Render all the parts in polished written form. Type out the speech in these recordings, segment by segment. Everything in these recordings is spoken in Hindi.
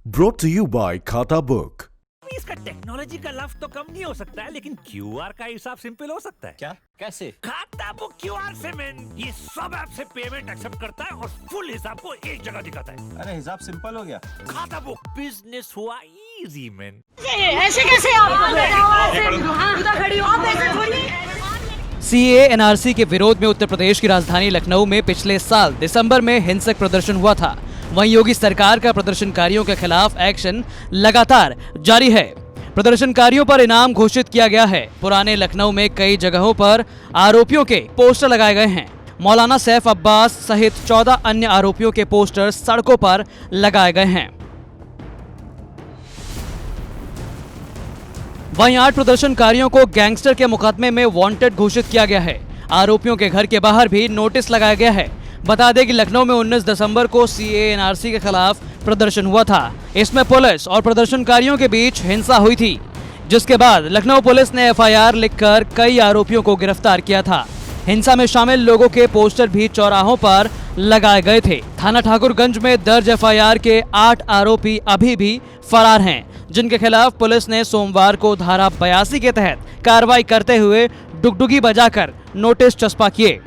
brought to you by खाता बुक। इसका टेक्नोलॉजी का लफ्ज तो कम नहीं हो सकता है, लेकिन क्यूआर का हिसाब सिंपल हो सकता है। क्या? कैसे? खाता बुक क्यूआर से मैन, ये सब ऐप से पेमेंट एक्सेप्ट करता है और फुल हिसाब को एक जगह दिखाता है। अरे हिसाब सिंपल हो गया। खाता बुक बिजनेस हुआ इजी मैन। ऐसे कैसे आप उधर खड़ी हो, आप ऐसे थोड़ी। सीए एनआरसी के विरोध में उत्तर प्रदेश की राजधानी लखनऊ में पिछले साल दिसंबर में हिंसक प्रदर्शन हुआ था। वहीं योगी सरकार का प्रदर्शनकारियों के खिलाफ एक्शन लगातार जारी है। प्रदर्शनकारियों पर इनाम घोषित किया गया है। पुराने लखनऊ में कई जगहों पर आरोपियों के पोस्टर लगाए गए हैं। मौलाना सैफ अब्बास सहित 14 अन्य आरोपियों के पोस्टर सड़कों पर लगाए गए हैं। वहीं 8 प्रदर्शनकारियों को गैंगस्टर के मुकदमे में वांटेड घोषित किया गया है। आरोपियों के घर के बाहर भी नोटिस लगाया गया है। बता दें कि लखनऊ में 19 दिसंबर को सीए एनआरसी के खिलाफ प्रदर्शन हुआ था। इसमें पुलिस और प्रदर्शनकारियों के बीच हिंसा हुई थी, जिसके बाद लखनऊ पुलिस ने एफआईआर लिखकर कई आरोपियों को गिरफ्तार किया था। हिंसा में शामिल लोगों के पोस्टर भी चौराहों पर लगाए गए थे। थाना ठाकुरगंज में दर्ज एफआईआर के 8 आरोपी अभी भी फरार हैं, जिनके खिलाफ पुलिस ने सोमवार को धारा 82 के तहत कार्रवाई करते हुए डुगडुगी बजाकर नोटिस चस्पा किए।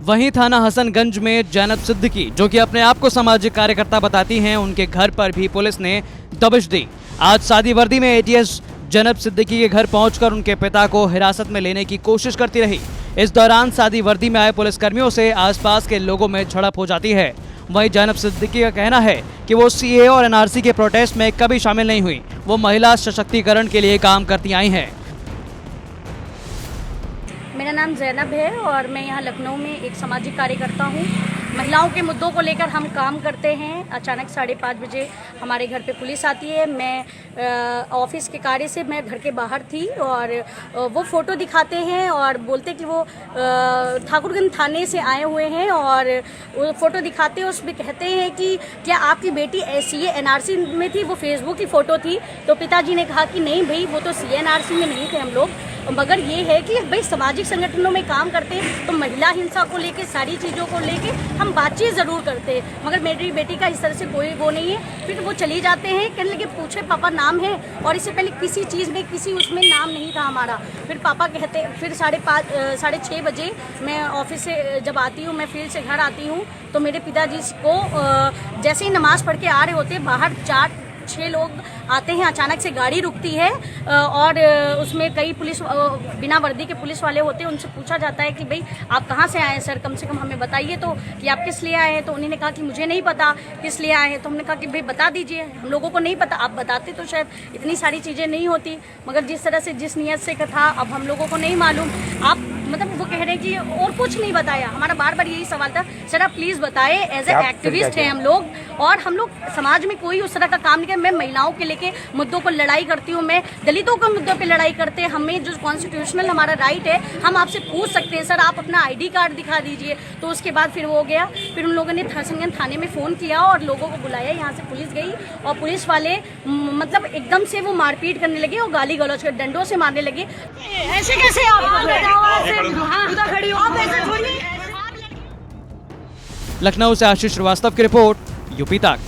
वहीं थाना हसनगंज में जैनब सिद्दीकी, जो कि अपने आप को सामाजिक कार्यकर्ता बताती हैं, उनके घर पर भी पुलिस ने दबिश दी। आज सादी वर्दी में एटीएस जैनब सिद्दीकी के घर पहुंचकर उनके पिता को हिरासत में लेने की कोशिश करती रही। इस दौरान सादी वर्दी में आए पुलिसकर्मियों से आसपास के लोगों में झड़प हो जाती है। वहीं जैनब सिद्दीकी का कहना है कि वो सीए और एनआरसी के प्रोटेस्ट में कभी शामिल नहीं हुई। वो महिला सशक्तिकरण के लिए काम करती आई हैं। मेरा नाम जैनब है और मैं यहाँ लखनऊ में एक सामाजिक कार्यकर्ता हूँ। महिलाओं के मुद्दों को लेकर हम काम करते हैं। अचानक 5:30 बजे हमारे घर पे पुलिस आती है। मैं ऑफिस के कार्य से मैं घर के बाहर थी और वो फ़ोटो दिखाते हैं और बोलते कि वो ठाकुरगंज थाने से आए हुए हैं और वो फ़ोटो दिखाते हैं। उसमें कहते हैं कि क्या आपकी बेटी सीए एनआरसी में थी? वो फेसबुक की फ़ोटो थी। तो पिताजी ने कहा कि नहीं भाई, वो तो सीए एनआरसी में नहीं थे हम लोग, मगर ये है कि भाई सामाजिक संगठनों में काम करते हैं तो महिला हिंसा को लेके सारी चीज़ों को लेके हम बातचीत ज़रूर करते हैं, मगर मेरी बेटी का इस तरह से कोई वो नहीं है। फिर वो चली जाते हैं, कहने लगे पूछे पापा नाम है, और इससे पहले किसी चीज़ में किसी उसमें नाम नहीं था हमारा। फिर पापा कहते, फिर 5:30 बजे मैं ऑफिस से जब आती हूँ, मैं फील्ड से घर आती हूँ, तो मेरे पिताजी को जैसे ही नमाज़ पढ़ के आ रहे होते बाहर 4-6 लोग आते हैं। अचानक से गाड़ी रुकती है और उसमें कई पुलिस बिना वर्दी के पुलिस वाले होते हैं। उनसे पूछा जाता है कि भाई आप कहाँ से आए हैं सर, कम से कम हमें बताइए तो कि आप किस लिए आए हैं। तो उन्होंने कहा कि मुझे नहीं पता किस लिए आए हैं। तो हमने कहा कि भाई बता दीजिए, हम लोगों को नहीं पता, आप बताते तो शायद इतनी सारी चीज़ें नहीं होती, मगर जिस तरह से जिस नियत से था अब हम लोगों को नहीं मालूम। आप मतलब वो कह रहे हैं कि और कुछ नहीं बताया। हमारा बार बार यही सवाल था, सर आप प्लीज़ बताएं, एज ए एक्टिविस्ट हैं हम लोग और हम लोग समाज में कोई उस तरह का काम नहीं कर। मैं महिलाओं के लेके मुद्दों पर लड़ाई करती हूँ, मैं दलितों के मुद्दों पे लड़ाई करते हैं। हमें जो कॉन्स्टिट्यूशनल हमारा राइट है, हम आपसे पूछ सकते हैं सर आप अपना ID कार्ड दिखा दीजिए। तो उसके बाद फिर वो हो गया। फिर उन लोगों ने हसनगंज थाने में फ़ोन किया और लोगों को बुलाया। यहाँ से पुलिस गई और पुलिस वाले मतलब एकदम से वो मारपीट करने लगे और गाली गलौज कर डंडों से मारने लगे। ऐसे कैसे आप उधर खड़ी हो, आप ऐसे थोड़ी। लखनऊ से आशीष श्रीवास्तव की रिपोर्ट, यूपी तक।